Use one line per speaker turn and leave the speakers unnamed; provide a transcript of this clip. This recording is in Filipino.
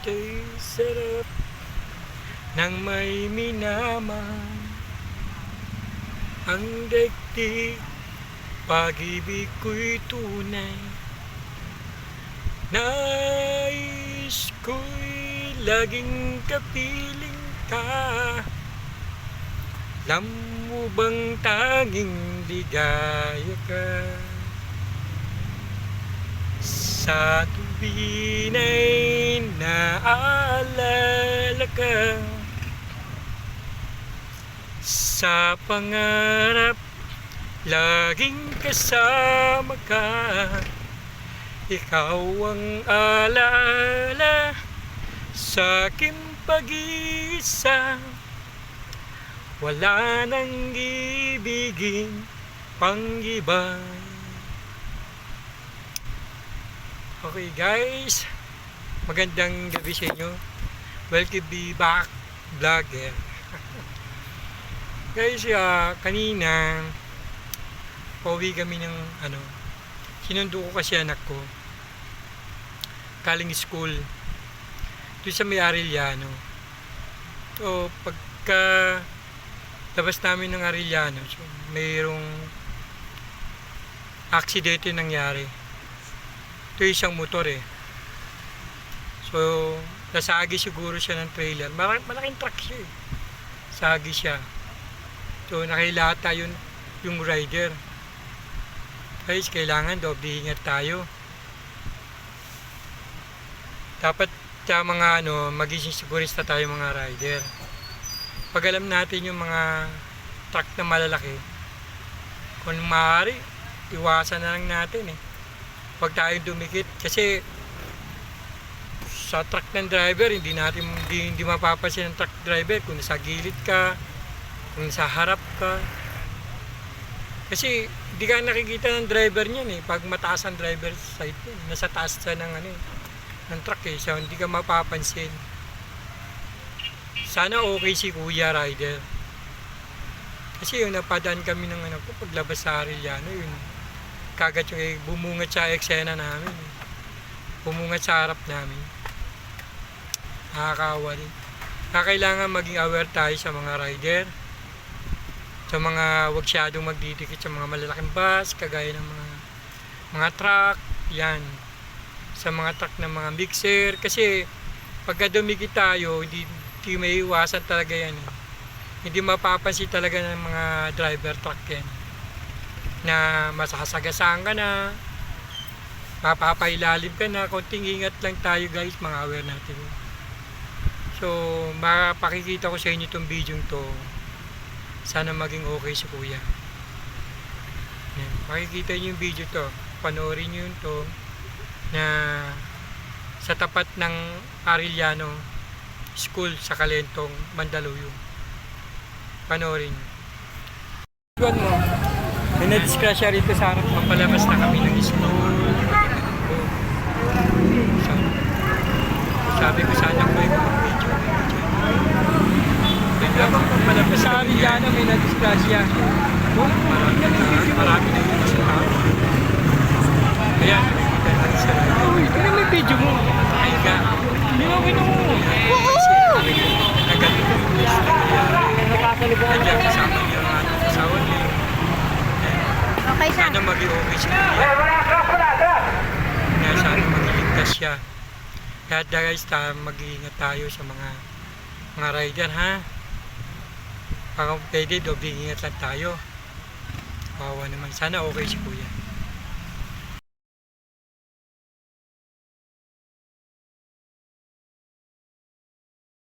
Ito'y sarap ng may minamahal. Ang daigdig, pag-ibig ko'y tunay. Nais ko'y laging kapiling ka. Alam mo bang tanging ligaya ka? Sa tuwin ay naaalala ka. Sa pangarap, laging kasama ka. Ikaw ang alaala sa aking pag-iisa. Wala nang ibigin pang iba. Okay guys, magandang gabi sa inyo. Welcome be back vlogger. Guys, kanina pauwi kami ng sinundo ko kasi anak ko galing school doon sa may Arellano. So pagka labas namin ng Arellano, so mayroong aksidente nangyari. Ito isang motor so nasagi siguro siya ng trailer. Malaking truck siya sagi siya. So nakilata yung rider. Guys, kailangan doble ingat tayo. Dapat sa mga maging sigurista tayo mga rider. Pag alam natin yung mga truck na malalaki, kung maaari iwasan na lang natin Huwag tayo dumikit kasi sa truck ng driver hindi mapapansin ng truck driver kung nasa gilid ka, kung nasa harap ka. Kasi hindi ka nakikita ng driver niyan pag mataas ang driver side nasa taas siya ng truck so hindi ka mapapansin. Sana okay si Kuya Rider. Kasi yung napadaan kami ng anak ko paglabas sa Arellano, yun kagat yung bumungat sa eksena namin. Bumungat sa harap namin. Nakakawa din. Kailangan maging aware tayo sa mga rider. Sa mga wag siyadong magdidikit sa mga malalaking bus, kagaya ng mga truck, yan. Sa mga truck ng mga mixer. Kasi pagka dumikit tayo, hindi may iwasan talaga yan. Hindi mapapansin talaga ng mga driver truck yan. Na masasagasaan ka na, mapapailalim ka na. Konting ingat lang tayo guys, mga aware natin. So mapakikita ko sa inyo itong video to. Sana maging okay si Kuya. Yan. Makikita nyo yung video to, panoorin nyo yun to na sa tapat ng Arellano School sa Calentong, Mandaluyong. Panoorin nyo. Tuwan mo, may na-disgrasya rito sa harap. Papalabas na kami ng school. So, sabi ko sana ko yung video. Papalabas sa Arellano, may na-disgrasya. Marami na yung masama. Ayan, nakikita natin sa radio. Pero may video mo. Ay ka. Hindi mo kinuha mo. Naganito yung list na nangyari. Nandiyan kasama niyo ang ating asawa niyo.
Okay na.
Sana maging okay siya. Kaya sana magiligtas siya. Kaya guys, mag-iingat tayo sa mga rider ha. Pag pwede, doble ingat lang tayo. Kawawa naman. Sana okay si Kuya.